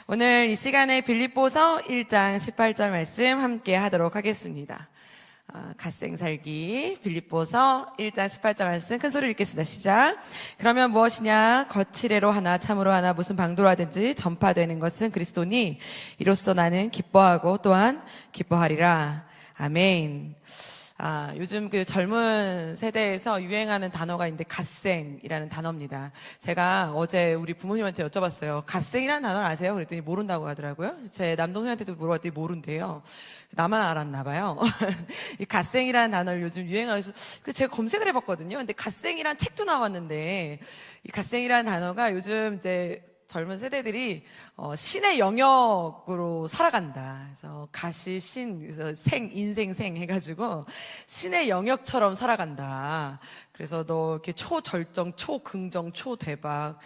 오늘 이 시간에 빌립보서 1장 18절 말씀 함께 하도록 하겠습니다. 갓생 살기 빌립보서 1장 18절 말씀 큰 소리로 읽겠습니다. 시작. 그러면 무엇이냐? 거칠애로 하나 참으로 하나 무슨 방도로 하든지 전파되는 것은 그리스도니 이로써 나는 기뻐하고 또한 기뻐하리라. 아멘. 요즘 그 젊은 세대에서 유행하는 단어가 있는데 갓생이라는 단어입니다. 제가 어제 우리 부모님한테 여쭤봤어요. 갓생이라는 단어를 아세요? 그랬더니 모른다고 하더라고요. 제 남동생한테도 물어봤더니 모른대요. 나만 알았나 봐요. 이 갓생이라는 단어를 요즘 유행하면서 그래서 제가 검색을 해봤거든요. 근데 갓생이라는 책도 나왔는데 이 갓생이라는 단어가 요즘 이제 젊은 세대들이 신의 영역으로 살아간다. 그래서 가시 신, 그래서 생, 인생 생 해가지고 신의 영역처럼 살아간다. 그래서 너 이렇게 초절정, 초긍정, 초대박.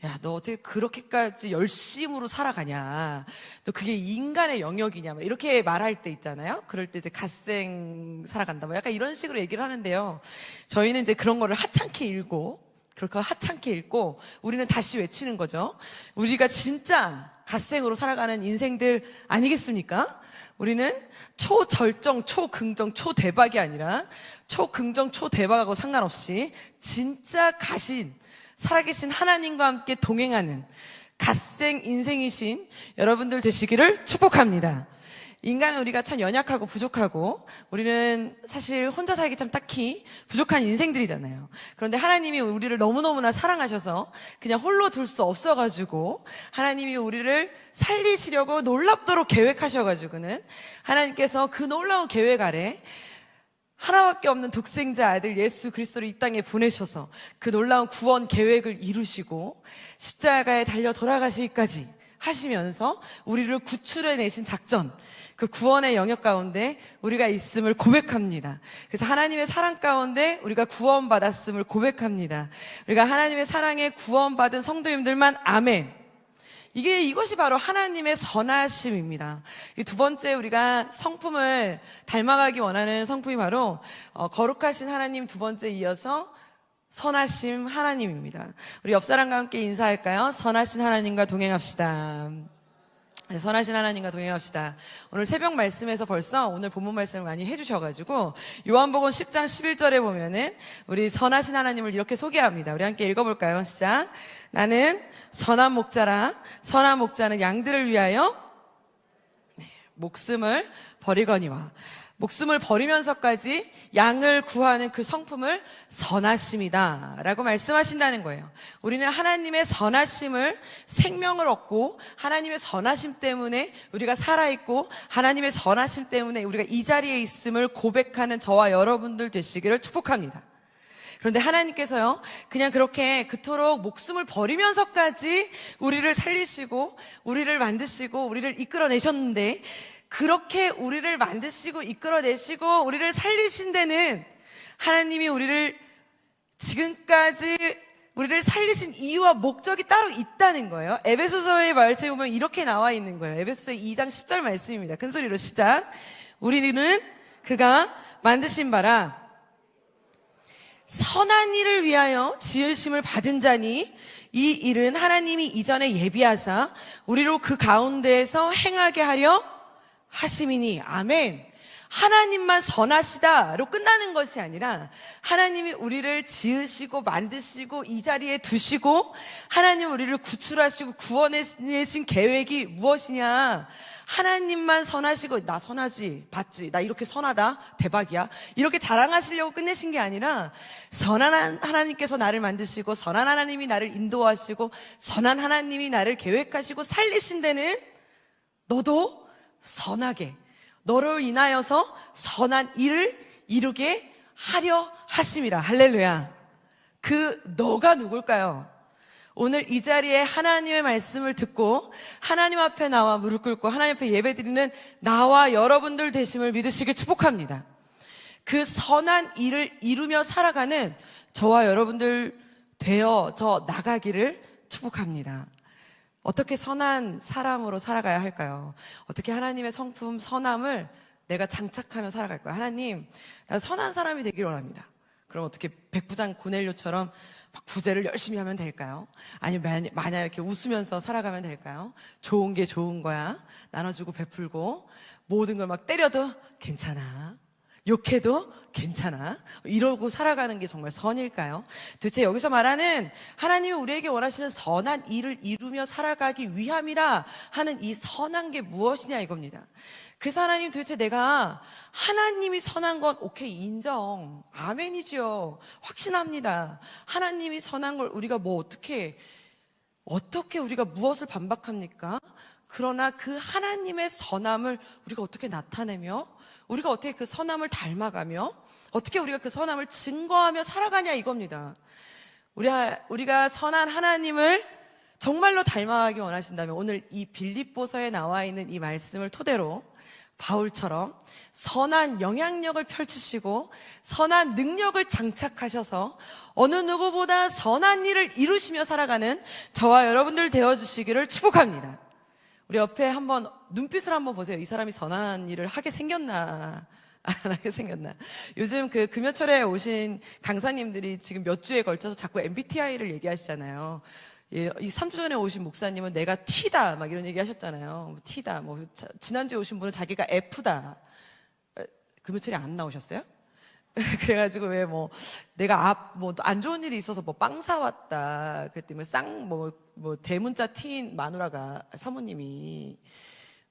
야, 너 어떻게 그렇게까지 열심으로 살아가냐? 너 그게 인간의 영역이냐? 막 이렇게 말할 때 있잖아요. 그럴 때 이제 갓생 살아간다. 뭐 약간 이런 식으로 얘기를 하는데요. 저희는 이제 그런 거를 하찮게 읽고 그렇게 하찮게 읽고 우리는 다시 외치는 거죠. 우리가 진짜 갓생으로 살아가는 인생들 아니겠습니까? 우리는 초절정, 초긍정, 초대박이 아니라 초긍정, 초대박하고 상관없이 진짜 가신 살아계신 하나님과 함께 동행하는 갓생 인생이신 여러분들 되시기를 축복합니다. 인간은 우리가 참 연약하고 부족하고 우리는 사실 혼자 살기 참 딱히 부족한 인생들이잖아요. 그런데 하나님이 우리를 너무너무나 사랑하셔서 그냥 홀로 둘 수 없어가지고 하나님이 우리를 살리시려고 놀랍도록 계획하셔가지고는 하나님께서 그 놀라운 계획 아래 하나밖에 없는 독생자 아들 예수 그리스도를 이 땅에 보내셔서 그 놀라운 구원 계획을 이루시고 십자가에 달려 돌아가시기까지 하시면서 우리를 구출해내신 작전, 그 구원의 영역 가운데 우리가 있음을 고백합니다. 그래서 하나님의 사랑 가운데 우리가 구원받았음을 고백합니다. 우리가 하나님의 사랑에 구원받은 성도님들만 아멘. 이것이 바로 하나님의 선하심입니다. 이 두 번째 우리가 성품을 닮아가기 원하는 성품이 바로 거룩하신 하나님 두 번째 이어서 선하심 하나님입니다. 우리 옆 사람과 함께 인사할까요? 선하신 하나님과 동행합시다. 네, 선하신 하나님과 동행합시다. 오늘 새벽 말씀에서 벌써 오늘 본문 말씀을 많이 해주셔가지고 요한복음 10장 11절에 보면은 우리 선하신 하나님을 이렇게 소개합니다. 우리 함께 읽어볼까요? 시작. 나는 선한 목자라. 선한 목자는 양들을 위하여 목숨을 버리거니와. 목숨을 버리면서까지 양을 구하는 그 성품을 선하심이다 라고 말씀하신다는 거예요. 우리는 하나님의 선하심을 생명을 얻고 하나님의 선하심 때문에 우리가 살아있고 하나님의 선하심 때문에 우리가 이 자리에 있음을 고백하는 저와 여러분들 되시기를 축복합니다. 그런데 하나님께서요, 그냥 그렇게 그토록 목숨을 버리면서까지 우리를 살리시고 우리를 만드시고 우리를 이끌어내셨는데 그렇게 우리를 만드시고 이끌어내시고 우리를 살리신 데는 하나님이 우리를 지금까지 우리를 살리신 이유와 목적이 따로 있다는 거예요. 에베소서의 말씀에 보면 이렇게 나와 있는 거예요. 에베소서 2장 10절 말씀입니다. 큰 소리로 시작. 우리는 그가 만드신 바라 선한 일을 위하여 지으심을 받은 자니 이 일은 하나님이 이전에 예비하사 우리로 그 가운데에서 행하게 하려 하심이니. 아멘. 하나님만 선하시다로 끝나는 것이 아니라 하나님이 우리를 지으시고 만드시고 이 자리에 두시고 하나님 우리를 구출하시고 구원해내신 계획이 무엇이냐. 하나님만 선하시고 나 선하지 봤지 나 이렇게 선하다 대박이야 이렇게 자랑하시려고 끝내신 게 아니라 선한 하나님께서 나를 만드시고 선한 하나님이 나를 인도하시고 선한 하나님이 나를 계획하시고 살리신 데는 너도 선하게 너를 인하여서 선한 일을 이루게 하려 하심이라. 할렐루야. 그 너가 누굴까요? 오늘 이 자리에 하나님의 말씀을 듣고 하나님 앞에 나와 무릎 꿇고 하나님 앞에 예배드리는 나와 여러분들 되심을 믿으시길 축복합니다. 그 선한 일을 이루며 살아가는 저와 여러분들 되어져 나가기를 축복합니다. 어떻게 선한 사람으로 살아가야 할까요? 어떻게 하나님의 성품 선함을 내가 장착하며 살아갈까요? 하나님, 나 선한 사람이 되기를 원합니다. 그럼 어떻게 백부장 고넬료처럼 막 구제를 열심히 하면 될까요? 아니면 마냥 이렇게 웃으면서 살아가면 될까요? 좋은 게 좋은 거야. 나눠주고 베풀고 모든 걸 막 때려도 괜찮아. 욕해도 괜찮아. 이러고 살아가는 게 정말 선일까요? 도대체 여기서 말하는 하나님이 우리에게 원하시는 선한 일을 이루며 살아가기 위함이라 하는 이 선한 게 무엇이냐 이겁니다. 그래서 하나님 도대체 내가 하나님이 선한 건 오케이 인정. 아멘이죠. 확신합니다. 하나님이 선한 걸 우리가 뭐 어떻게 우리가 무엇을 반박합니까? 그러나 그 하나님의 선함을 우리가 어떻게 나타내며 우리가 어떻게 그 선함을 닮아가며 어떻게 우리가 그 선함을 증거하며 살아가냐 이겁니다. 우리가 선한 하나님을 정말로 닮아가기 원하신다면 오늘 이 빌립보서에 나와 있는 이 말씀을 토대로 바울처럼 선한 영향력을 펼치시고 선한 능력을 장착하셔서 어느 누구보다 선한 일을 이루시며 살아가는 저와 여러분들 되어주시기를 축복합니다. 우리 옆에 한번 눈빛을 한번 보세요. 이 사람이 선한 일을 하게 생겼나 안 하게 생겼나. 요즘 그 금요철에 오신 강사님들이 지금 몇 주에 걸쳐서 자꾸 MBTI를 얘기하시잖아요. 예, 이 3주 전에 오신 목사님은 내가 T다 막 이런 얘기 하셨잖아요. T다. 뭐 지난주에 오신 분은 자기가 F다. 금요철에 안 나오셨어요? 그래가지고 왜 뭐 내가 뭐 안 좋은 일이 있어서 뭐 빵 사왔다 그랬더니 뭐 대문자 T인 마누라가 사모님이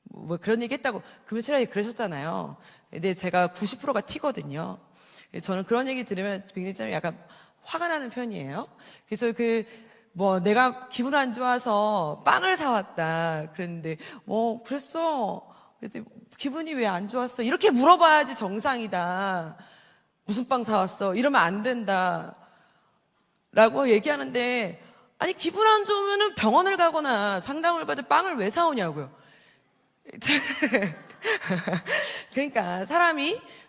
뭐 그런 얘기 했다고 금요철에 그러셨잖아요. 근데 제가 90%가 T거든요. 저는 그런 얘기 들으면 굉장히 좀 약간 화가 나는 편이에요. 그래서 내가 기분 안 좋아서 빵을 사왔다 그랬는데 그랬어. 그랬더니 기분이 왜 안 좋았어? 이렇게 물어봐야지 정상이다. 무슨 빵 사왔어? 이러면 안 된다 라고 얘기하는데, 아니 기분 안 좋으면 병원을 가거나 상담을 받을 빵을 왜 사오냐고요. 그러니까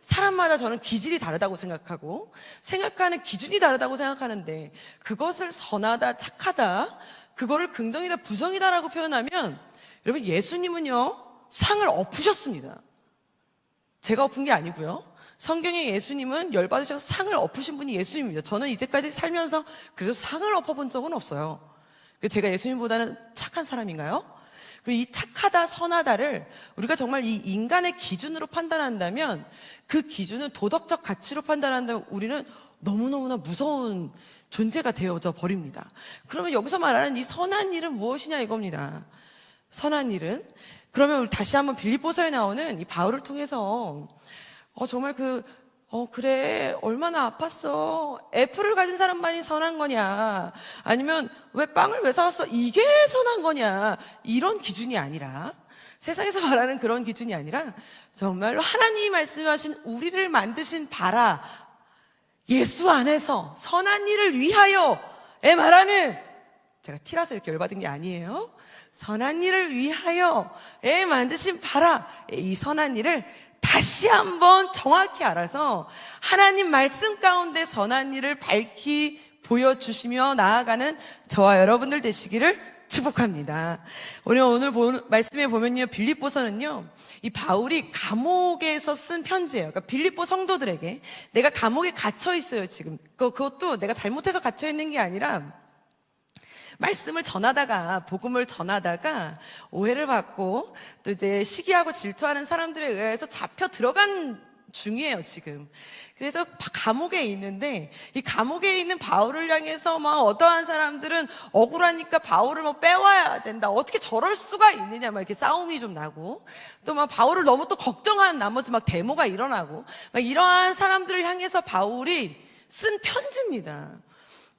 사람마다 저는 기질이 다르다고 생각하고 생각하는 기준이 다르다고 생각하는데, 그것을 선하다 착하다 그거를 긍정이다 부정이다라고 표현하면, 여러분 예수님은요 상을 엎으셨습니다. 제가 엎은 게 아니고요. 성경에 예수님은 열받으셔서 상을 엎으신 분이 예수님입니다. 저는 이제까지 살면서 그래도 상을 엎어본 적은 없어요. 제가 예수님보다는 착한 사람인가요? 그리고 이 착하다 선하다를 우리가 정말 이 인간의 기준으로 판단한다면, 그 기준은 도덕적 가치로 판단한다면 우리는 너무너무나 무서운 존재가 되어져 버립니다. 그러면 여기서 말하는 이 선한 일은 무엇이냐 이겁니다. 선한 일은, 그러면 우리 다시 한번 빌립보서에 나오는 이 바울을 통해서 정말 그래 얼마나 아팠어. 애플을 가진 사람만이 선한 거냐, 아니면 왜 빵을 왜 사왔어 이게 선한 거냐, 이런 기준이 아니라, 세상에서 말하는 그런 기준이 아니라 정말로 하나님이 말씀하신 우리를 만드신 바라 예수 안에서 선한 일을 위하여에 말하는, 제가 티라서 이렇게 열받은 게 아니에요. 선한 일을 위하여에 만드신 바라, 이 선한 일을 다시 한번 정확히 알아서 하나님 말씀 가운데 선한 일을 밝히 보여주시며 나아가는 저와 여러분들 되시기를 축복합니다. 오늘 말씀에 보면요, 빌립보서는요 이 바울이 감옥에서 쓴 편지예요. 그러니까 빌립보 성도들에게, 내가 감옥에 갇혀 있어요 지금. 그것도 내가 잘못해서 갇혀 있는 게 아니라, 말씀을 전하다가, 복음을 전하다가 오해를 받고 또 이제 시기하고 질투하는 사람들에 의해서 잡혀 들어간 중이에요 지금. 그래서 감옥에 있는데, 이 감옥에 있는 바울을 향해서 막 어떠한 사람들은 억울하니까 바울을 빼와야 된다, 어떻게 저럴 수가 있느냐 막 이렇게 싸움이 좀 나고, 또 막 바울을 너무 또 걱정한 나머지 막 데모가 일어나고, 막 이러한 사람들을 향해서 바울이 쓴 편지입니다.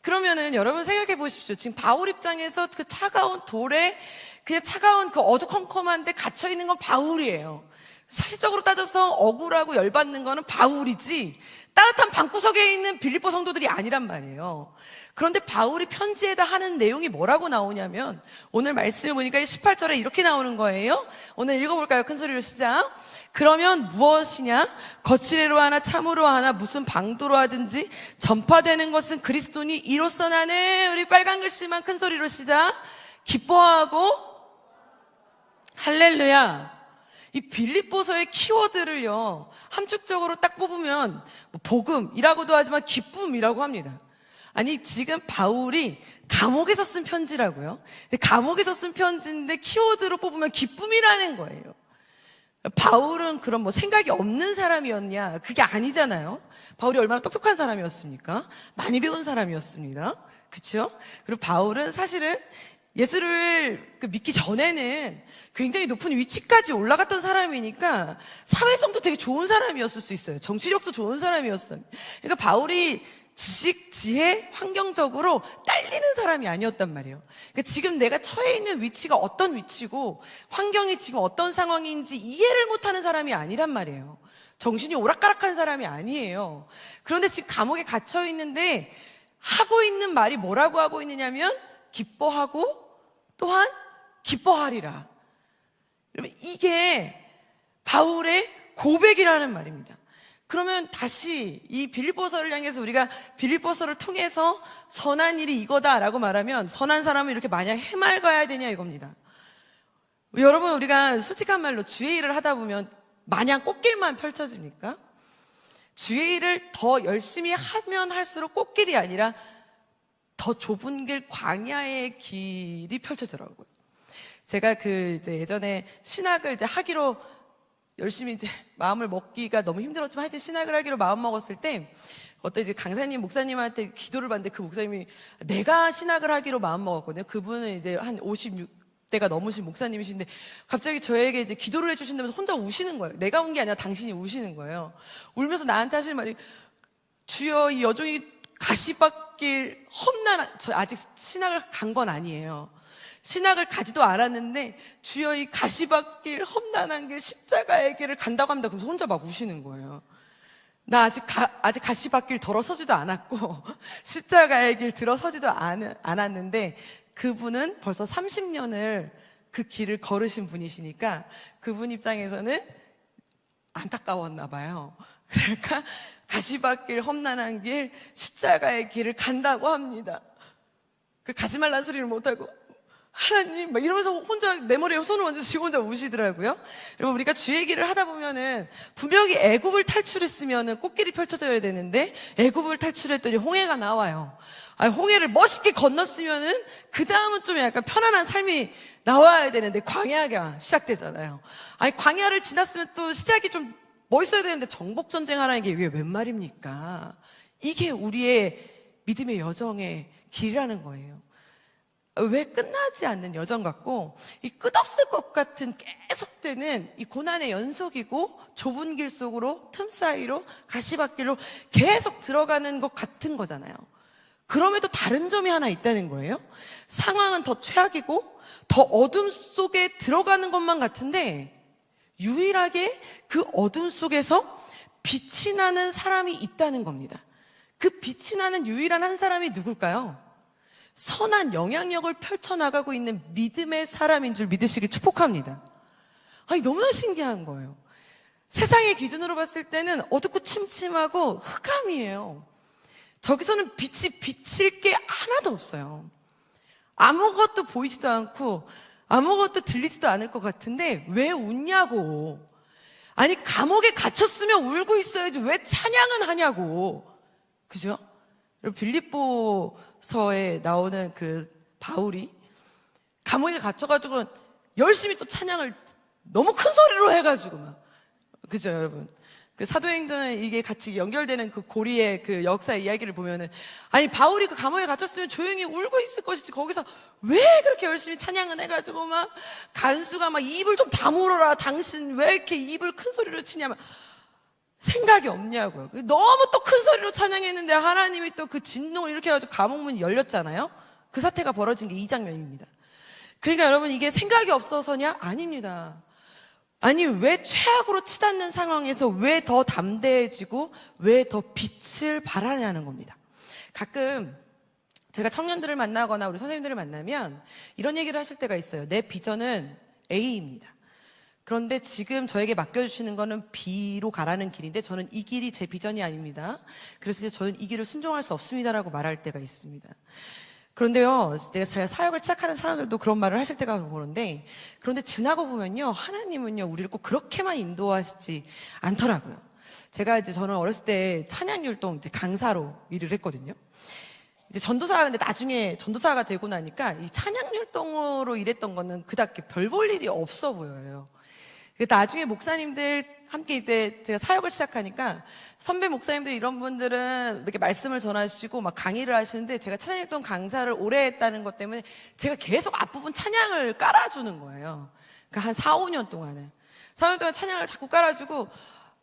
그러면은 여러분 생각해 보십시오. 지금 바울 입장에서 그 차가운 돌에, 그냥 차가운 그 어두컴컴한데 갇혀 있는 건 바울이에요. 사실적으로 따져서 억울하고 열받는 거는 바울이지 따뜻한 방구석에 있는 빌립보 성도들이 아니란 말이에요. 그런데 바울이 편지에다 하는 내용이 뭐라고 나오냐면, 오늘 말씀을 보니까 18절에 이렇게 나오는 거예요. 오늘 읽어볼까요? 큰 소리로 시작. 그러면 무엇이냐? 거칠애로 하나 참으로 하나 무슨 방도로 하든지 전파되는 것은 그리스도니 이로써 나는, 우리 빨간 글씨만 큰 소리로 시작. 기뻐하고, 할렐루야. 이 빌립보서의 키워드를요 함축적으로 딱 뽑으면 복음이라고도 하지만 기쁨이라고 합니다. 아니, 지금 바울이 감옥에서 쓴 편지라고요? 근데 감옥에서 쓴 편지인데 키워드로 뽑으면 기쁨이라는 거예요. 바울은 그런 뭐 생각이 없는 사람이었냐? 그게 아니잖아요. 바울이 얼마나 똑똑한 사람이었습니까? 많이 배운 사람이었습니다. 그쵸? 그리고 바울은 사실은 예수를 믿기 전에는 굉장히 높은 위치까지 올라갔던 사람이니까 사회성도 되게 좋은 사람이었을 수 있어요. 정치력도 좋은 사람이었어요. 그러니까 바울이 지식, 지혜, 환경적으로 딸리는 사람이 아니었단 말이에요. 그러니까 지금 내가 처해 있는 위치가 어떤 위치고 환경이 지금 어떤 상황인지 이해를 못하는 사람이 아니란 말이에요. 정신이 오락가락한 사람이 아니에요. 그런데 지금 감옥에 갇혀 있는데 하고 있는 말이 뭐라고 하고 있느냐면 기뻐하고 또한 기뻐하리라. 여러분, 이게 바울의 고백이라는 말입니다. 그러면 다시 이 빌립보서를 향해서 우리가 빌립보서를 통해서 선한 일이 이거다라고 말하면 선한 사람은 이렇게 마냥 해맑아야 되냐 이겁니다. 여러분, 우리가 솔직한 말로 주의 일을 하다 보면 마냥 꽃길만 펼쳐집니까? 주의 일을 더 열심히 하면 할수록 꽃길이 아니라 더 좁은 길, 광야의 길이 펼쳐지더라고요. 제가 이제 예전에 신학을 이제 하기로 열심히 이제 마음을 먹기가 너무 힘들었지만 하여튼 신학을 하기로 마음 먹었을 때 어떤 이제 강사님, 목사님한테 기도를 받는데 그 목사님이 내가 신학을 하기로 마음 먹었거든요. 그분은 이제 한 56대가 넘으신 목사님이신데 갑자기 저에게 이제 기도를 해주신다면서 혼자 우시는 거예요. 내가 운 게 아니라 당신이 우시는 거예요. 울면서 나한테 하시는 말이 주여 이 여종이 가시밭길 험난한, 저 아직 신학을 간 건 아니에요. 신학을 가지도 않았는데 주여 이 가시밭길 험난한 길 십자가의 길을 간다고 합니다. 그래서 혼자 막 우시는 거예요. 나 아직 가시밭길 들어서지도 않았고 십자가의 길 들어서지도 않았는데 그분은 벌써 30년을 그 길을 걸으신 분이시니까 그분 입장에서는 안타까웠나 봐요. 그러니까 가시밭길 험난한 길 십자가의 길을 간다고 합니다. 그 가지 말란 소리를 못하고 하나님 막 이러면서 혼자 내 머리에 손을 얹으시고 혼자 우시더라고요. 여러분, 우리가 주의 길을 하다 보면은 분명히 애굽을 탈출했으면은 꽃길이 펼쳐져야 되는데 애굽을 탈출했더니 홍해가 나와요. 아니, 홍해를 멋있게 건넜으면은 그 다음은 좀 약간 편안한 삶이 나와야 되는데 광야가 시작되잖아요. 아니, 광야를 지났으면 또 시작이 좀 멋있어야 되는데 정복 전쟁하라는 게 이게 웬 말입니까? 이게 우리의 믿음의 여정의 길이라는 거예요. 왜 끝나지 않는 여정 같고 이 끝없을 것 같은 계속되는 이 고난의 연속이고 좁은 길 속으로 틈 사이로 가시밭길로 계속 들어가는 것 같은 거잖아요. 그럼에도 다른 점이 하나 있다는 거예요. 상황은 더 최악이고 더 어둠 속에 들어가는 것만 같은데 유일하게 그 어둠 속에서 빛이 나는 사람이 있다는 겁니다. 그 빛이 나는 유일한 한 사람이 누굴까요? 선한 영향력을 펼쳐나가고 있는 믿음의 사람인 줄 믿으시길 축복합니다. 아니, 너무나 신기한 거예요. 세상의 기준으로 봤을 때는 어둡고 침침하고 흑암이에요. 저기서는 빛이 비칠 게 하나도 없어요. 아무것도 보이지도 않고 아무것도 들리지도 않을 것 같은데 왜 웃냐고. 아니, 감옥에 갇혔으면 울고 있어야지 왜 찬양은 하냐고. 그죠? 빌립보서에 나오는 그 바울이 감옥에 갇혀가지고 열심히 또 찬양을 너무 큰 소리로 해가지고 막. 그죠, 여러분? 그 사도행전에 이게 같이 연결되는 그 고리의 그 역사의 이야기를 보면은 아니, 바울이 그 감옥에 갇혔으면 조용히 울고 있을 것이지 거기서 왜 그렇게 열심히 찬양을 해가지고 막 간수가 막 입을 좀 다물어라, 당신 왜 이렇게 입을 큰 소리로 치냐면 생각이 없냐고요. 너무 또 큰 소리로 찬양했는데 하나님이 또 그 진동을 이렇게 해가지고 감옥문이 열렸잖아요. 그 사태가 벌어진 게 이 장면입니다. 그러니까 여러분, 이게 생각이 없어서냐? 아닙니다. 아니, 왜 최악으로 치닫는 상황에서 왜 더 담대해지고 왜 더 빛을 발하냐는 겁니다. 가끔 제가 청년들을 만나거나 우리 선생님들을 만나면 이런 얘기를 하실 때가 있어요. 내 비전은 A입니다. 그런데 지금 저에게 맡겨주시는 거는 B로 가라는 길인데 저는 이 길이 제 비전이 아닙니다. 그래서 이제 저는 이 길을 순종할 수 없습니다라고 말할 때가 있습니다. 그런데요, 제가 사역을 시작하는 사람들도 그런 말을 하실 때가 보는데, 그런데 지나고 보면요, 하나님은요, 우리를 꼭 그렇게만 인도하시지 않더라고요. 저는 어렸을 때 찬양율동 이제 강사로 일을 했거든요. 이제 전도사가 근데 나중에 전도사가 되고 나니까 이 찬양율동으로 일했던 거는 그닥 별 볼 일이 없어 보여요. 나중에 목사님들 함께 이제 제가 사역을 시작하니까 선배 목사님들 이런 분들은 이렇게 말씀을 전하시고 막 강의를 하시는데 제가 찬양율동 강사를 오래 했다는 것 때문에 제가 계속 앞부분 찬양을 깔아주는 거예요. 그러니까 한 4, 5년 동안은. 4년 동안 찬양을 자꾸 깔아주고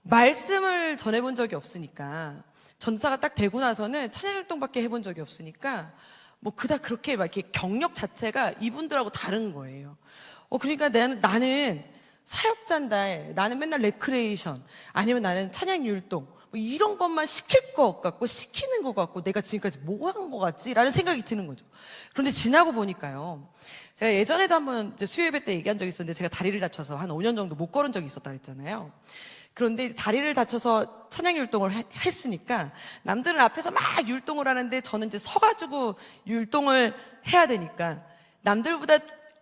말씀을 전해본 적이 없으니까 전도사가 딱 되고 나서는 찬양율동밖에 해본 적이 없으니까 뭐 그닥 그렇게 막 이렇게 경력 자체가 이분들하고 다른 거예요. 그러니까 나는 사역자인데 나는 맨날 레크레이션 아니면 나는 찬양율동 뭐 이런 것만 시킬 것 같고 시키는 것 같고 내가 지금까지 뭐 한 것 같지? 라는 생각이 드는 거죠. 그런데 지나고 보니까요. 제가 예전에도 한번 이제 수요예배 때 얘기한 적이 있었는데 제가 다리를 다쳐서 한 5년 정도 못 걸은 적이 있었다 그랬잖아요. 그런데 다리를 다쳐서 찬양율동을 했으니까 남들은 앞에서 막 율동을 하는데 저는 이제 서가지고 율동을 해야 되니까 남들보다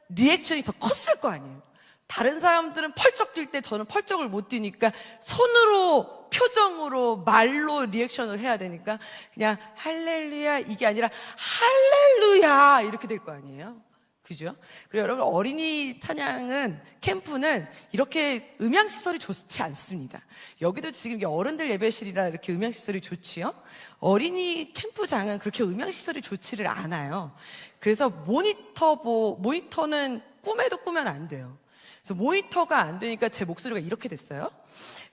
리액션이 더 컸을 거 아니에요. 다른 사람들은 펄쩍 뛸 때 저는 펄쩍을 못 뛰니까 손으로, 표정으로, 말로 리액션을 해야 되니까 그냥 할렐루야 이게 아니라 할렐루야 이렇게 될 거 아니에요. 그죠? 그리고 여러분 어린이 찬양은 캠프는 이렇게 음향시설이 좋지 않습니다. 여기도 지금 어른들 예배실이라 이렇게 음향시설이 좋지요. 어린이 캠프장은 그렇게 음향시설이 좋지를 않아요. 그래서 모니터는 꿈에도 꾸면 안 돼요. 그래서 모니터가 안 되니까 제 목소리가 이렇게 됐어요.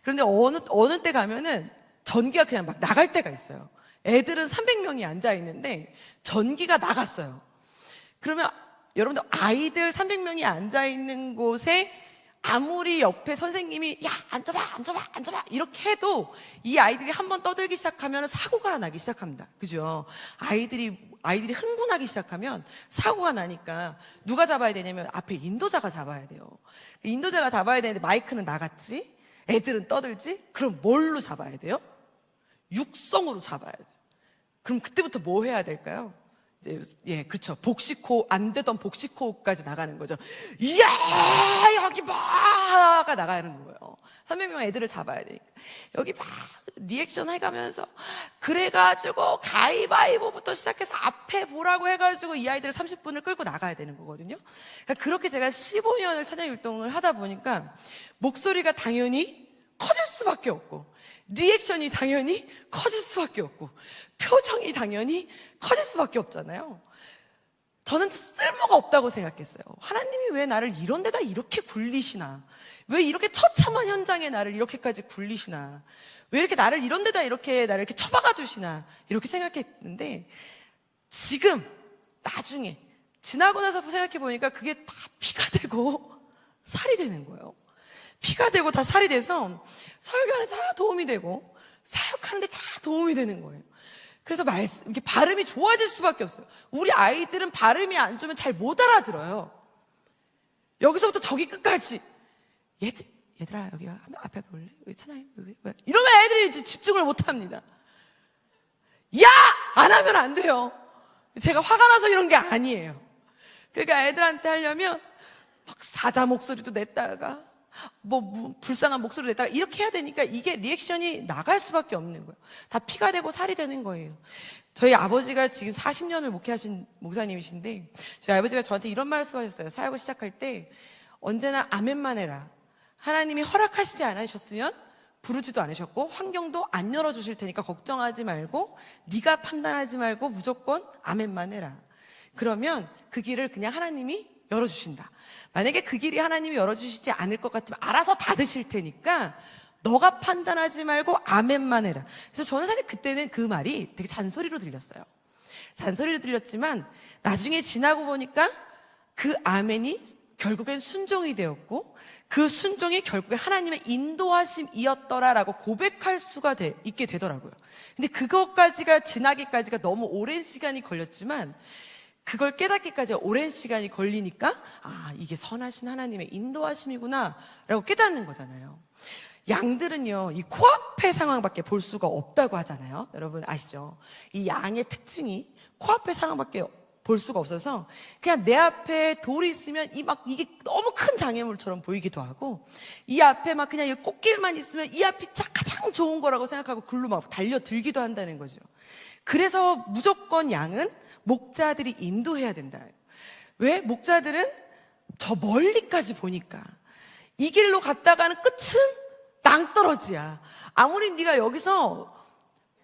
그런데 어느 때 가면은 전기가 그냥 막 나갈 때가 있어요. 애들은 300명이 앉아 있는데 전기가 나갔어요. 그러면 여러분들 아이들 300명이 앉아 있는 곳에 아무리 옆에 선생님이 야 앉아봐 이렇게 해도 이 아이들이 한번 떠들기 시작하면 사고가 나기 시작합니다. 그죠? 아이들이 흥분하기 시작하면 사고가 나니까 누가 잡아야 되냐면 앞에 인도자가 잡아야 돼요. 인도자가 잡아야 되는데 마이크는 나갔지, 애들은 떠들지. 그럼 뭘로 잡아야 돼요? 육성으로 잡아야 돼요. 그럼 그때부터 뭐 해야 될까요? 예, 그렇죠. 복식호, 안 되던 복식호까지 나가는 거죠. 야, 여기 봐가 나가는 거예요. 300명 애들을 잡아야 되니까. 여기 봐, 리액션 해가면서. 그래가지고, 가위바위보부터 시작해서 앞에 보라고 해가지고 이 아이들을 30분을 끌고 나가야 되는 거거든요. 그러니까 그렇게 제가 15년을 찬양율동을 하다 보니까, 목소리가 당연히 커질 수밖에 없고, 리액션이 당연히 커질 수밖에 없고 표정이 당연히 커질 수밖에 없잖아요. 저는 쓸모가 없다고 생각했어요. 하나님이 왜 나를 이런 데다 이렇게 굴리시나, 왜 이렇게 처참한 현장에 나를 이렇게까지 굴리시나, 왜 이렇게 나를 이런 데다 나를 이렇게 처박아 두시나 이렇게 생각했는데 지금 나중에 지나고 나서 생각해 보니까 그게 다 피가 되고 살이 되는 거예요. 피가 되고 다 살이 돼서 설교하는데 다 도움이 되고 사역하는데 다 도움이 되는 거예요. 그래서 이렇게 발음이 좋아질 수밖에 없어요. 우리 아이들은 발음이 안 좋으면 잘 못 알아들어요. 여기서부터 저기 끝까지 얘들아 여기 앞에 볼래? 여기 찬양해 여기 이러면 애들이 집중을 못 합니다. 야! 안 하면 안 돼요. 제가 화가 나서 이런 게 아니에요. 그러니까 애들한테 하려면 막 사자 목소리도 냈다가 불쌍한 목소리를 냈다가 이렇게 해야 되니까 이게 리액션이 나갈 수밖에 없는 거예요. 다 피가 되고 살이 되는 거예요. 저희 아버지가 지금 40년을 목회하신 목사님이신데 저희 아버지가 저한테 이런 말씀하셨어요. 사역을 시작할 때 언제나 아멘만 해라. 하나님이 허락하시지 않으셨으면 부르지도 않으셨고 환경도 안 열어주실 테니까 걱정하지 말고 네가 판단하지 말고 무조건 아멘만 해라. 그러면 그 길을 그냥 하나님이 열어주신다. 만약에 그 길이 하나님이 열어주시지 않을 것 같으면 알아서 닫으실 테니까 너가 판단하지 말고 아멘만 해라. 그래서 저는 사실 그때는 그 말이 되게 잔소리로 들렸어요. 잔소리로 들렸지만 나중에 지나고 보니까 그 아멘이 결국엔 순종이 되었고 그 순종이 결국에 하나님의 인도하심이었더라라고 고백할 수가 있게 되더라고요. 근데 그것까지가 지나기까지가 너무 오랜 시간이 걸렸지만 그걸 깨닫기까지 오랜 시간이 걸리니까 이게 선하신 하나님의 인도하심이구나 라고 깨닫는 거잖아요. 양들은요 이 코앞의 상황밖에 볼 수가 없다고 하잖아요. 여러분 아시죠? 이 양의 특징이 코앞의 상황밖에 볼 수가 없어서 그냥 내 앞에 돌이 있으면 이게 너무 큰 장애물처럼 보이기도 하고 이 앞에 막 그냥 이 꽃길만 있으면 이 앞이 가장 가장 좋은 거라고 생각하고 글로 막 달려들기도 한다는 거죠. 그래서 무조건 양은 목자들이 인도해야 된다. 왜? 목자들은 저 멀리까지 보니까 이 길로 갔다가는 끝은 낭떠러지야. 아무리 네가 여기서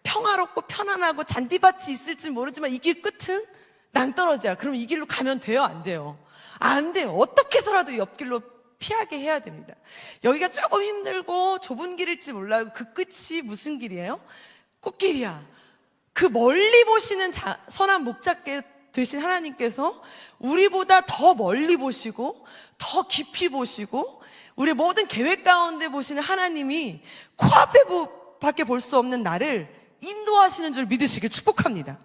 평화롭고 편안하고 잔디밭이 있을지 모르지만 이 길 끝은 낭떠러지야. 그럼 이 길로 가면 돼요? 안 돼요? 안 돼요. 어떻게 해서라도 옆길로 피하게 해야 됩니다. 여기가 조금 힘들고 좁은 길일지 몰라요. 그 끝이 무슨 길이에요? 꽃길이야. 그 멀리 보시는 선한 목자께 되신 하나님께서 우리보다 더 멀리 보시고 더 깊이 보시고 우리 모든 계획 가운데 보시는 하나님이 코앞에 밖에 볼 수 없는 나를 인도하시는 줄 믿으시길 축복합니다.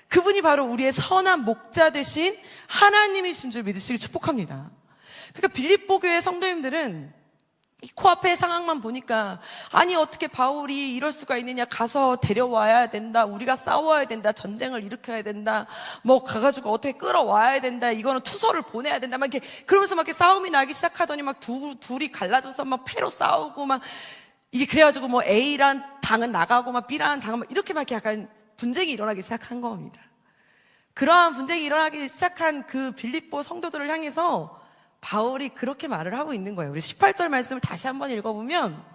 그분이 바로 우리의 선한 목자 되신 하나님이신 줄 믿으시길 축복합니다. 그러니까 빌립보 교회 성도님들은 이 코앞의 상황만 보니까 아니 어떻게 바울이 이럴 수가 있느냐, 가서 데려와야 된다, 우리가 싸워야 된다, 전쟁을 일으켜야 된다, 뭐 가가지고 어떻게 끌어와야 된다, 이거는 투서를 보내야 된다, 막 이렇게 그러면서 막 이렇게 싸움이 나기 시작하더니 막 둘이 갈라져서 막 패로 싸우고 막 이게 그래가지고 뭐 A란 당은 나가고 막 B란 당은 막 이렇게 막 약간 분쟁이 일어나기 시작한 겁니다. 그러한 분쟁이 일어나기 시작한 그 빌립보 성도들을 향해서 바울이 그렇게 말을 하고 있는 거예요. 우리 18절 말씀을 다시 한번 읽어보면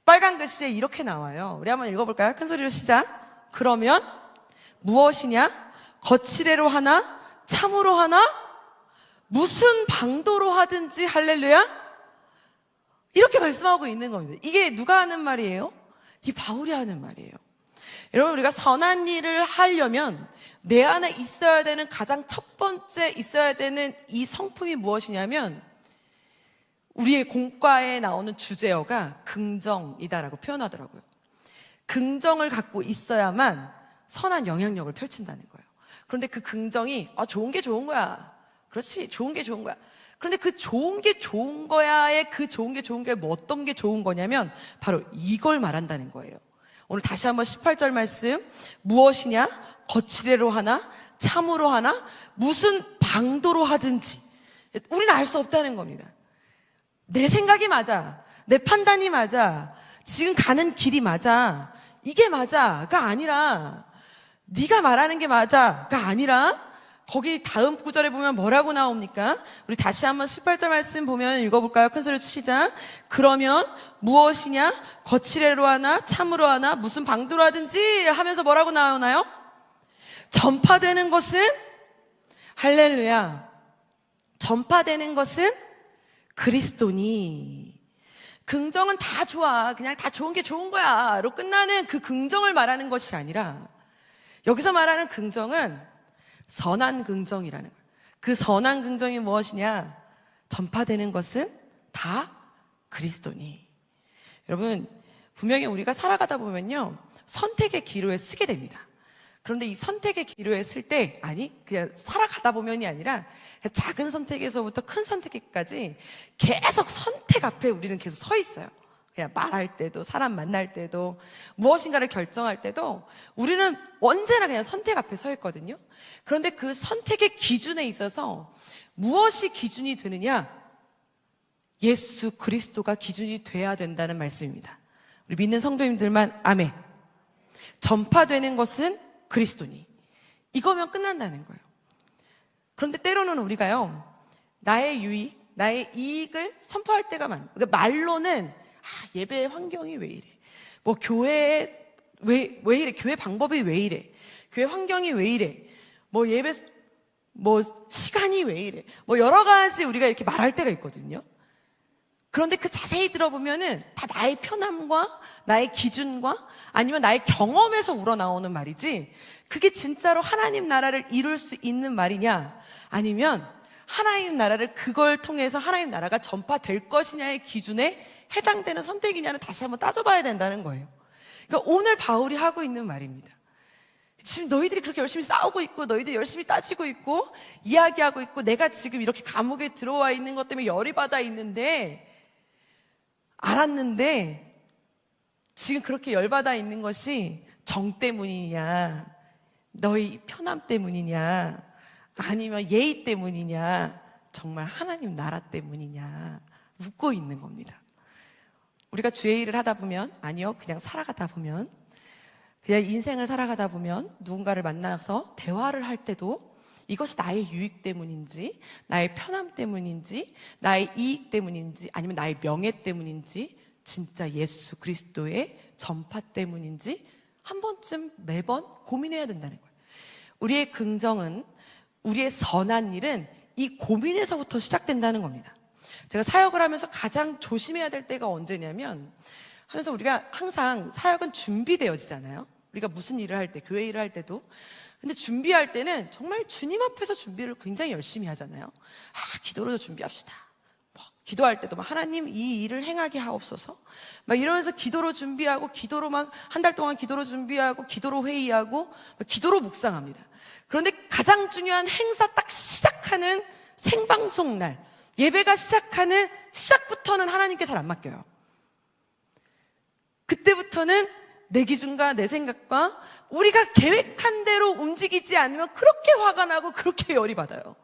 빨간 글씨에 이렇게 나와요. 우리 한번 읽어볼까요? 큰 소리로 시작. 그러면 무엇이냐? 거칠애로 하나? 참으로 하나? 무슨 방도로 하든지 할렐루야? 이렇게 말씀하고 있는 겁니다. 이게 누가 하는 말이에요? 이 바울이 하는 말이에요. 여러분, 우리가 선한 일을 하려면 내 안에 있어야 되는 가장 첫 번째 있어야 되는 이 성품이 무엇이냐면 우리의 공과에 나오는 주제어가 긍정이다라고 표현하더라고요. 긍정을 갖고 있어야만 선한 영향력을 펼친다는 거예요. 그런데 그 긍정이 좋은 게 좋은 거야. 그렇지, 좋은 게 좋은 거야. 그런데 그 좋은 게 좋은 거야의 그 좋은 게 좋은 게 뭐 어떤 게 좋은 거냐면 바로 이걸 말한다는 거예요. 오늘 다시 한번 18절 말씀, 무엇이냐? 거칠애로 하나? 참으로 하나? 무슨 방도로 하든지 우리는 알 수 없다는 겁니다. 내 생각이 맞아, 내 판단이 맞아, 지금 가는 길이 맞아, 이게 맞아가 아니라 네가 말하는 게 맞아가 아니라 거기 다음 구절에 보면 뭐라고 나옵니까? 우리 다시 한번 18절 말씀 보면 읽어볼까요? 큰 소리로 시작. 그러면 무엇이냐? 거칠애로 하나? 참으로 하나? 무슨 방도로 하든지 하면서 뭐라고 나오나요? 전파되는 것은 할렐루야. 전파되는 것은 그리스도니. 긍정은 다 좋아, 그냥 다 좋은 게 좋은 거야 로 끝나는 그 긍정을 말하는 것이 아니라 여기서 말하는 긍정은 선한 긍정이라는 거예요. 그 선한 긍정이 무엇이냐? 전파되는 것은 다 그리스도니. 여러분, 분명히 우리가 살아가다 보면요 선택의 기로에 쓰게 됩니다. 그런데 이 선택의 기로에 쓸 때 그냥 살아가다 보면이 아니라 작은 선택에서부터 큰 선택까지 계속 선택 앞에 우리는 계속 서 있어요. 그냥 말할 때도, 사람 만날 때도, 무엇인가를 결정할 때도 우리는 언제나 그냥 선택 앞에 서 있거든요. 그런데 그 선택의 기준에 있어서 무엇이 기준이 되느냐? 예수 그리스도가 기준이 돼야 된다는 말씀입니다. 우리 믿는 성도님들만 아멘. 전파되는 것은 그리스도니. 이거면 끝난다는 거예요. 그런데 때로는 우리가요 나의 유익, 나의 이익을 선포할 때가 많아요. 그러니까 말로는 예배 환경이 왜 이래? 뭐 교회 왜 이래? 교회 방법이 왜 이래? 교회 환경이 왜 이래? 뭐 예배 뭐 시간이 왜 이래? 뭐 여러 가지 우리가 이렇게 말할 때가 있거든요. 그런데 그 자세히 들어보면은 다 나의 편함과 나의 기준과 아니면 나의 경험에서 우러나오는 말이지 그게 진짜로 하나님 나라를 이룰 수 있는 말이냐 아니면 하나님 나라를 그걸 통해서 하나님 나라가 전파될 것이냐의 기준에 해당되는 선택이냐는 다시 한번 따져봐야 된다는 거예요. 그러니까 오늘 바울이 하고 있는 말입니다. 지금 너희들이 그렇게 열심히 싸우고 있고 너희들이 열심히 따지고 있고 이야기하고 있고 내가 지금 이렇게 감옥에 들어와 있는 것 때문에 열이 받아 있는데 알았는데 지금 그렇게 열받아 있는 것이 정 때문이냐 너희 편함 때문이냐 아니면 예의 때문이냐 정말 하나님 나라 때문이냐 묻고 있는 겁니다. 우리가 주의 일을 하다 보면, 아니요, 그냥 살아가다 보면, 그냥 인생을 살아가다 보면 누군가를 만나서 대화를 할 때도 이것이 나의 유익 때문인지, 나의 편함 때문인지, 나의 이익 때문인지, 아니면 나의 명예 때문인지, 진짜 예수 그리스도의 전파 때문인지 한 번쯤 매번 고민해야 된다는 거예요. 우리의 긍정은, 우리의 선한 일은 이 고민에서부터 시작된다는 겁니다. 제가 사역을 하면서 가장 조심해야 될 때가 언제냐면, 하면서 우리가 항상 사역은 준비되어지잖아요. 우리가 무슨 일을 할 때, 교회 일을 할 때도. 근데 준비할 때는 정말 주님 앞에서 준비를 굉장히 열심히 하잖아요. 기도로도 준비합시다. 기도할 때도 막 하나님 이 일을 행하게 하옵소서 막 이러면서 기도로 준비하고, 기도로 막 한 달 동안 기도로 준비하고, 기도로 회의하고, 기도로 묵상합니다. 그런데 가장 중요한 행사 딱 시작하는 생방송 날, 예배가 시작하는 시작부터는 하나님께 잘 안 맡겨요. 그때부터는 내 기준과 내 생각과 우리가 계획한 대로 움직이지 않으면 그렇게 화가 나고 그렇게 열이 받아요.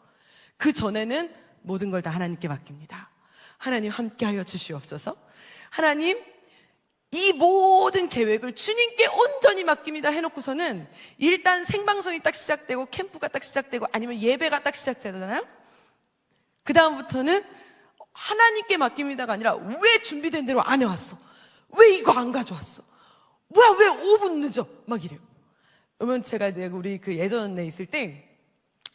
그 전에는 모든 걸 다 하나님께 맡깁니다. 하나님 함께하여 주시옵소서. 하나님 이 모든 계획을 주님께 온전히 맡깁니다 해놓고서는 일단 생방송이 딱 시작되고, 캠프가 딱 시작되고, 아니면 예배가 딱 시작되잖아요. 그 다음부터는 하나님께 맡깁니다가 아니라 왜 준비된 대로 안 해왔어? 왜 이거 안 가져왔어? 뭐야, 왜 5분 늦어? 막 이래요. 그러면 제가 이제 우리 그 예전에 있을 때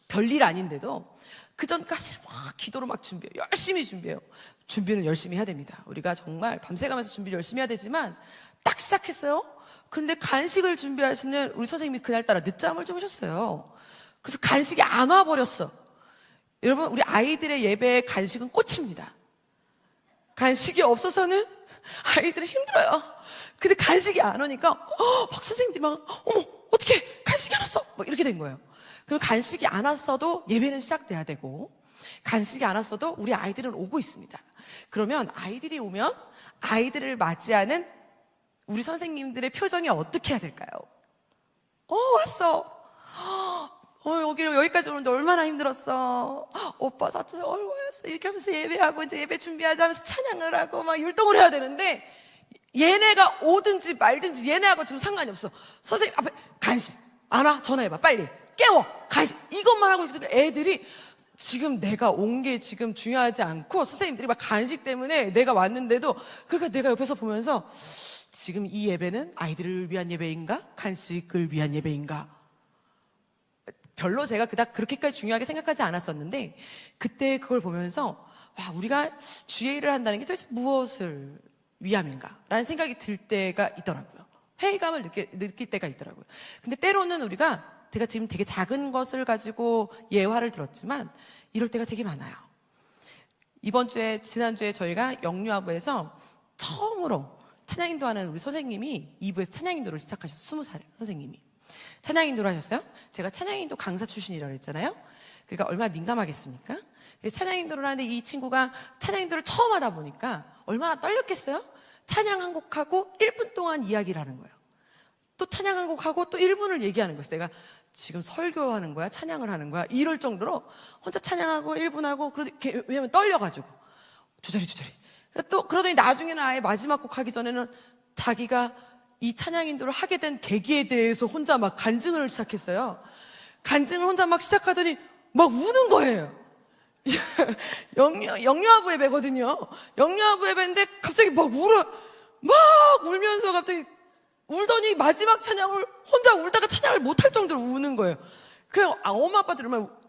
별일 아닌데도 그 전까지 막 기도로 막 준비해요. 열심히 준비해요. 준비는 열심히 해야 됩니다. 우리가 정말 밤새가면서 준비를 열심히 해야 되지만, 딱 시작했어요. 근데 간식을 준비하시는 우리 선생님이 그날따라 늦잠을 주무셨어요. 그래서 간식이 안 와버렸어. 여러분, 우리 아이들의 예배에 간식은 꽃입니다. 간식이 없어서는 아이들은 힘들어요. 근데 간식이 안 오니까 막 선생님들이 막 어머 어떻게 간식이 안 왔어? 막 이렇게 된 거예요. 그럼 간식이 안 왔어도 예배는 시작돼야 되고, 간식이 안 왔어도 우리 아이들은 오고 있습니다. 그러면 아이들이 오면 아이들을 맞이하는 우리 선생님들의 표정이 어떻게 해야 될까요? 왔어. 여기까지 오는데 얼마나 힘들었어. 오빠 사촌 얼마였어. 이렇게 하면서 예배하고, 이제 예배 준비하자 하면서 찬양을 하고 막 율동을 해야 되는데, 얘네가 오든지 말든지 얘네하고 지금 상관이 없어. 선생님 앞에 간식 안 와? 전화해봐 빨리. 깨워. 간식. 이것만 하고 있으니까 애들이 지금 내가 온 게 지금 중요하지 않고, 선생님들이 막 간식 때문에 내가 왔는데도, 그러니까 내가 옆에서 보면서 지금 이 예배는 아이들을 위한 예배인가? 간식을 위한 예배인가? 별로 제가 그닥 그렇게까지 중요하게 생각하지 않았었는데, 그때 그걸 보면서 우리가 주의 일을 한다는 게 도대체 무엇을 위함인가? 라는 생각이 들 때가 있더라고요. 회의감을 느낄 때가 있더라고요. 근데 때로는 제가 지금 되게 작은 것을 가지고 예화를 들었지만 이럴 때가 되게 많아요. 지난주에 저희가 영유아부에서 처음으로 찬양인도하는 우리 선생님이 2부에서 찬양인도를 시작하셨어요. 20살 선생님이 찬양인도를 하셨어요. 제가 찬양인도 강사 출신이라고 했잖아요. 그러니까 얼마나 민감하겠습니까? 찬양인도를 하는데 이 친구가 찬양인도를 처음 하다 보니까 얼마나 떨렸겠어요? 찬양 한 곡하고 1분 동안 이야기를 하는 거예요. 또 찬양 한 곡하고 또 1분을 얘기하는 거예요. 내가 지금 설교하는 거야? 찬양을 하는 거야? 이럴 정도로 혼자 찬양하고 1분 하고, 왜냐면 떨려가지고 주저리 또 그러더니 나중에는 아예 마지막 곡 하기 전에는 자기가 이 찬양 인도를 하게 된 계기에 대해서 혼자 막 간증을 시작했어요. 간증을 혼자 막 시작하더니 막 우는 거예요. 영유아부 예배거든요. 영유아부 예배인데 갑자기 막 울면서 갑자기 울더니 마지막 찬양을 혼자 울다가 찬양을 못할 정도로 우는 거예요. 그냥 엄마 아빠들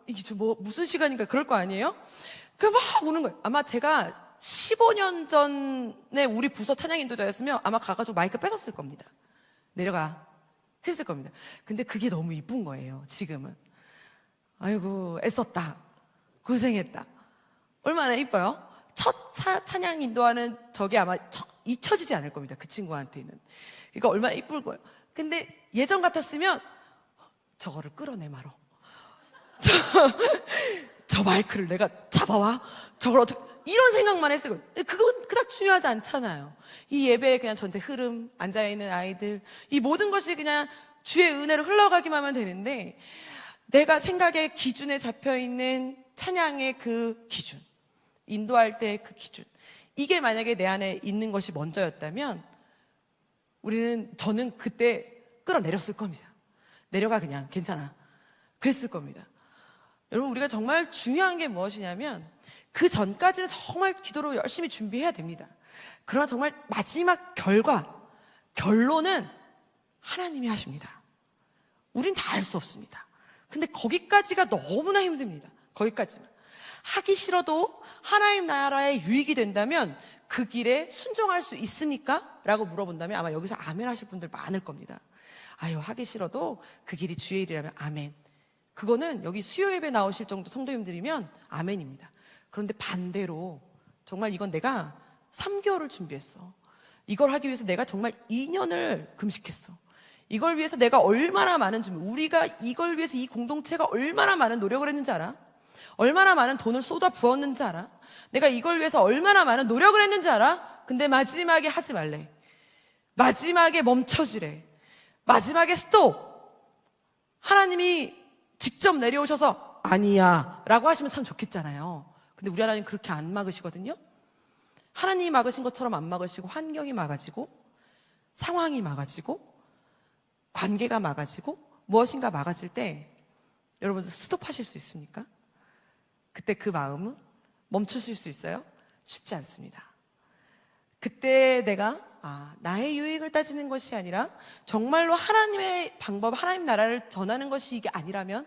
이게 무슨 시간인가 그럴 거 아니에요? 그 막 우는 거예요. 아마 제가 15년 전에 우리 부서 찬양 인도자였으면 아마 가가지고 마이크 뺏었을 겁니다. 내려가 했을 겁니다. 근데 그게 너무 이쁜 거예요. 지금은 아이고 애썼다, 고생했다. 얼마나 이뻐요? 첫 찬양 인도하는 저게 아마 잊혀지지 않을 겁니다. 그 친구한테는. 그러니까 얼마나 이쁠 거예요. 근데 예전 같았으면 저거를 끌어내 말어. 저 마이크를 내가 잡아와? 저걸 어떻게, 이런 생각만 했을 거예요. 그건 그닥 중요하지 않잖아요. 이 예배의 그냥 전체 흐름, 앉아있는 아이들, 이 모든 것이 그냥 주의 은혜로 흘러가기만 하면 되는데, 내가 생각의 기준에 잡혀있는 찬양의 그 기준, 인도할 때의 그 기준, 이게 만약에 내 안에 있는 것이 먼저였다면 저는 그때 끌어내렸을 겁니다. 내려가, 그냥 괜찮아, 그랬을 겁니다. 여러분, 우리가 정말 중요한 게 무엇이냐면 그 전까지는 정말 기도로 열심히 준비해야 됩니다. 그러나 정말 마지막 결론은 하나님이 하십니다. 우린 다 할 수 없습니다. 근데 거기까지가 너무나 힘듭니다. 거기까지만. 하기 싫어도 하나님 나라에 유익이 된다면 그 길에 순종할 수 있습니까? 라고 물어본다면 아마 여기서 아멘 하실 분들 많을 겁니다. 아유, 하기 싫어도 그 길이 주의 일이라면 아멘. 그거는 여기 수요 예배 나오실 정도 성도님들이면 아멘입니다. 그런데 반대로 정말 이건 내가 3개월을 준비했어. 이걸 하기 위해서 내가 정말 2년을 금식했어. 이걸 위해서 내가 얼마나 많은 우리가 이걸 위해서 이 공동체가 얼마나 많은 노력을 했는지 알아? 얼마나 많은 돈을 쏟아 부었는지 알아? 내가 이걸 위해서 얼마나 많은 노력을 했는지 알아? 근데 마지막에 하지 말래. 마지막에 멈춰지래. 마지막에 스톱. 하나님이 직접 내려오셔서 아니야 라고 하시면 참 좋겠잖아요. 근데 우리 하나님 그렇게 안 막으시거든요. 하나님이 막으신 것처럼 안 막으시고 환경이 막아지고 상황이 막아지고 관계가 막아지고 무엇인가 막아질 때 여러분 스톱하실 수 있습니까? 그때 그 마음은 멈추실 수 있어요? 쉽지 않습니다. 그때 내가 나의 유익을 따지는 것이 아니라 정말로 하나님의 방법, 하나님 나라를 전하는 것이 이게 아니라면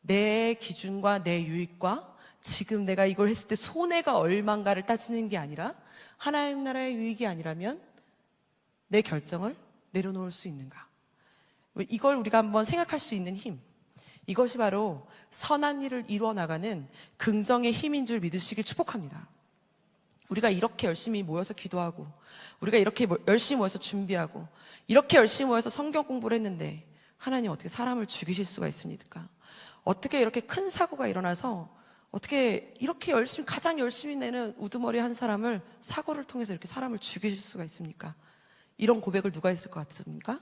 내 기준과 내 유익과 지금 내가 이걸 했을 때 손해가 얼만가를 따지는 게 아니라 하나님 나라의 유익이 아니라면 내 결정을 내려놓을 수 있는가? 이걸 우리가 한번 생각할 수 있는 힘, 이것이 바로 선한 일을 이루어 나가는 긍정의 힘인 줄 믿으시길 축복합니다. 우리가 이렇게 열심히 모여서 기도하고 우리가 이렇게 열심히 모여서 준비하고 이렇게 열심히 모여서 성경 공부를 했는데 하나님 어떻게 사람을 죽이실 수가 있습니까? 어떻게 이렇게 큰 사고가 일어나서 어떻게 이렇게 열심히 가장 열심히 내는 우두머리 한 사람을 사고를 통해서 이렇게 사람을 죽이실 수가 있습니까? 이런 고백을 누가 했을 것 같습니까?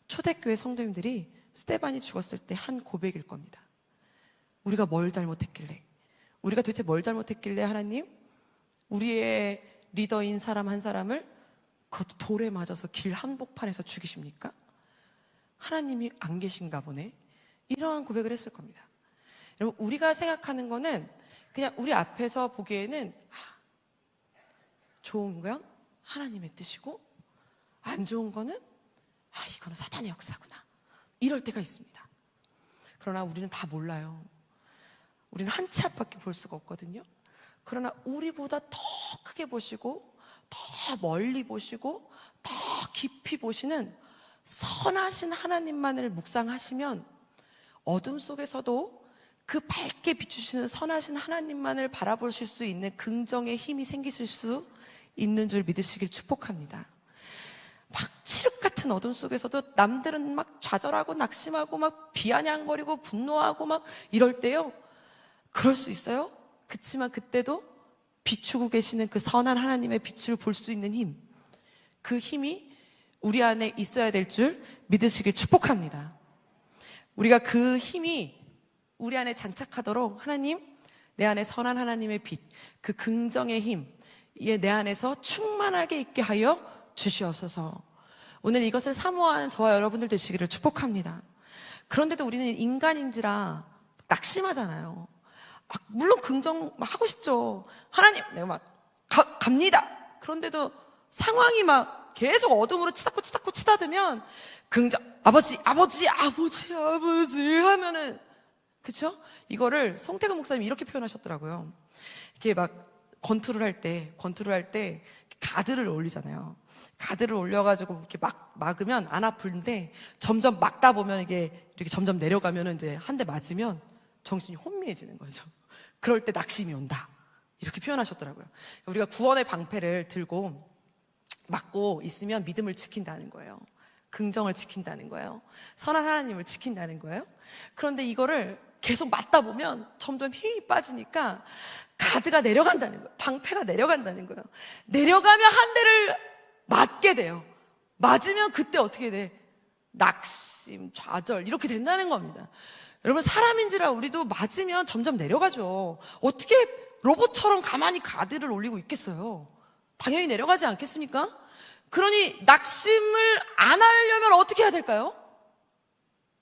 초대교회 성도님들이 스데반이 죽었을 때 한 고백일 겁니다. 우리가 뭘 잘못했길래, 우리가 도대체 뭘 잘못했길래 하나님 우리의 리더인 사람 한 사람을 그것도 돌에 맞아서 길 한복판에서 죽이십니까? 하나님이 안 계신가 보네. 이러한 고백을 했을 겁니다. 여러분, 우리가 생각하는 거는 그냥 우리 앞에서 보기에는 좋은 건 하나님의 뜻이고 안 좋은 거는 이거는 사탄의 역사구나, 이럴 때가 있습니다. 그러나 우리는 다 몰라요. 우리는 한 치 앞밖에 볼 수가 없거든요. 그러나 우리보다 더 크게 보시고 더 멀리 보시고 더 깊이 보시는 선하신 하나님만을 묵상하시면 어둠 속에서도 그 밝게 비추시는 선하신 하나님만을 바라보실 수 있는 긍정의 힘이 생기실 수 있는 줄 믿으시길 축복합니다. 막 칠흑 같은 어둠 속에서도 남들은 막 좌절하고 낙심하고 막 비아냥거리고 분노하고 막 이럴 때요, 그럴 수 있어요. 그치만 그때도 비추고 계시는 그 선한 하나님의 빛을 볼 수 있는 힘, 그 힘이 우리 안에 있어야 될 줄 믿으시길 축복합니다. 우리가 그 힘이 우리 안에 장착하도록 하나님, 내 안에 선한 하나님의 빛, 그 긍정의 힘, 이에 내 안에서 충만하게 있게 하여 주시옵소서. 오늘 이것을 사모하는 저와 여러분들 되시기를 축복합니다. 그런데도 우리는 인간인지라 낙심하잖아요. 물론 긍정 하고 싶죠. 하나님, 내가 막 갑니다. 그런데도 상황이 막 계속 어둠으로 치닫으면 긍정, 아버지 하면은, 그쵸? 이거를 송태근 목사님이 이렇게 표현하셨더라고요. 이렇게 막 권투를 할 때 가드를 올리잖아요. 가드를 올려가지고 이렇게 막으면 안 아픈데 점점 막다 보면 이게 이렇게 점점 내려가면은 이제 한 대 맞으면 정신이 혼미해지는 거죠. 그럴 때 낙심이 온다, 이렇게 표현하셨더라고요. 우리가 구원의 방패를 들고 막고 있으면 믿음을 지킨다는 거예요. 긍정을 지킨다는 거예요. 선한 하나님을 지킨다는 거예요. 그런데 이거를 계속 맞다 보면 점점 힘이 빠지니까 가드가 내려간다는 거예요. 방패가 내려간다는 거예요. 내려가면 한 대를 맞게 돼요. 맞으면 그때 어떻게 돼? 낙심, 좌절, 이렇게 된다는 겁니다. 여러분, 사람인지라 우리도 맞으면 점점 내려가죠. 어떻게 로봇처럼 가만히 가드를 올리고 있겠어요? 당연히 내려가지 않겠습니까? 그러니 낙심을 안 하려면 어떻게 해야 될까요?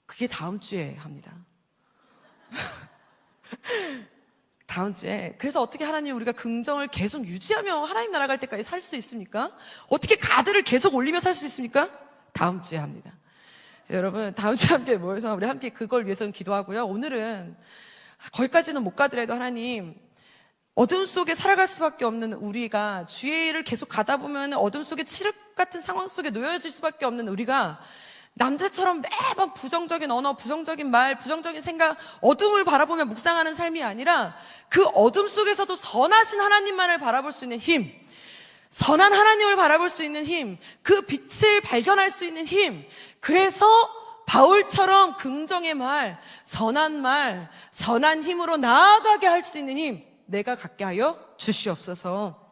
그게 다음 주에 합니다. 다음 주에. 그래서 어떻게 하나님 우리가 긍정을 계속 유지하며 하나님 나라 갈 때까지 살 수 있습니까? 어떻게 가드를 계속 올리며 살 수 있습니까? 다음 주에 합니다. 여러분, 다음 주에 함께 모여서 우리 함께 그걸 위해서는 기도하고요. 오늘은 거기까지는 못 가더라도 하나님, 어둠 속에 살아갈 수밖에 없는 우리가, 주의 일을 계속 가다 보면 어둠 속에 칠흑 같은 상황 속에 놓여질 수밖에 없는 우리가 남들처럼 매번 부정적인 언어, 부정적인 말, 부정적인 생각, 어둠을 바라보며 묵상하는 삶이 아니라 그 어둠 속에서도 선하신 하나님만을 바라볼 수 있는 힘, 선한 하나님을 바라볼 수 있는 힘, 그 빛을 발견할 수 있는 힘, 그래서 바울처럼 긍정의 말, 선한 힘으로 나아가게 할 수 있는 힘, 내가 갖게 하여 주시옵소서.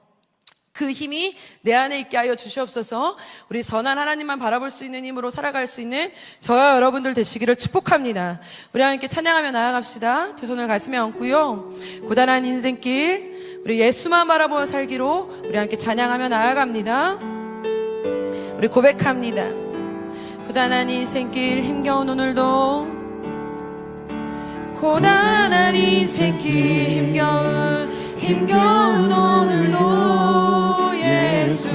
그 힘이 내 안에 있게 하여 주시옵소서. 우리 선한 하나님만 바라볼 수 있는 힘으로 살아갈 수 있는 저와 여러분들 되시기를 축복합니다. 우리 함께 찬양하며 나아갑시다. 두 손을 가슴에 얹고요, 고단한 인생길 우리 예수만 바라보며 살기로 우리 함께 찬양하며 나아갑니다. 우리 고백합니다. 고단한 인생길 힘겨운 오늘도, 고단한 인생길 힘겨운 오늘도 예수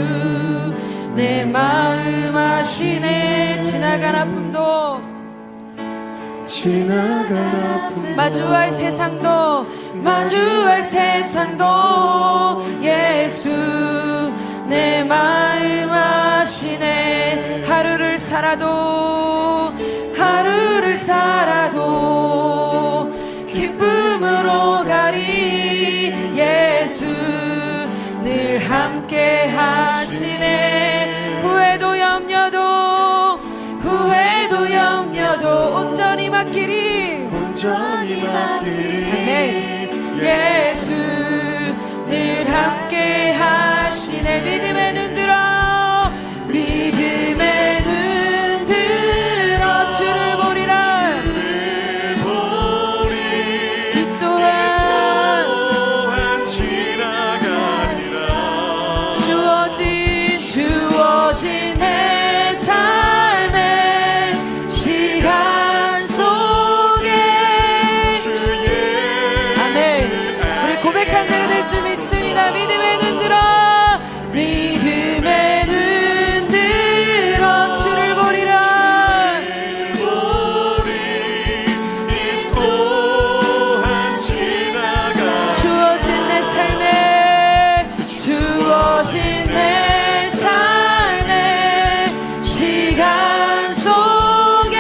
내 마음 아시네. 지나간 아픔도 마주할 세상도 예수 내 마음 아시네. 하루를 살아도 기쁨으로 가리. 예수 늘 함께 하시네. 후회도 염려도 온전히 맡기리. 아멘. 예수 늘 함께 하시네. 믿음의 눈 들어 주를 보리라. 이 또한 지나가리라. 주어진 내 삶의 시간 속에. 아멘. 우리 고백한 대로 될 줄 믿습니다. 믿음의 눈 들어 주를 보리라. 주어진 내 삶의 시간 속에.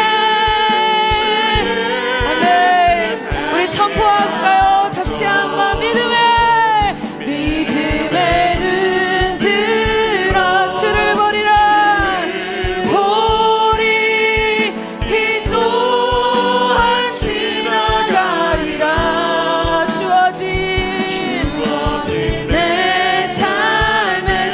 아멘. 우리 선포할까요? 다시 한번 믿음의 눈 들어 주를 보리라. 이 또한 지나가리라. 주어진 내 삶의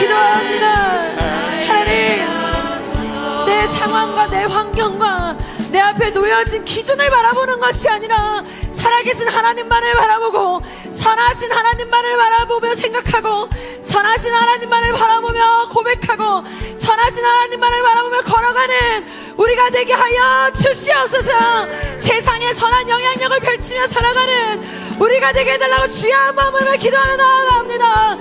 기도합니다. 하나님, 내 상황과 내 환경과 내 앞에 놓여진 기준을 바라보는 것이 아니라 살아계신 하나님만을 바라보고 선하신 하나님만을 바라보며 생각하고 선하신 하나님만을 바라보며 고백하고 선하신 하나님만을 바라보며 걸어가는 우리가 되게 하여 주시옵소서. 세상에 선한 영향력을 펼치며 살아가는 우리가 되게 해달라고 주여 한 마음으로 기도하며 나아갑니다.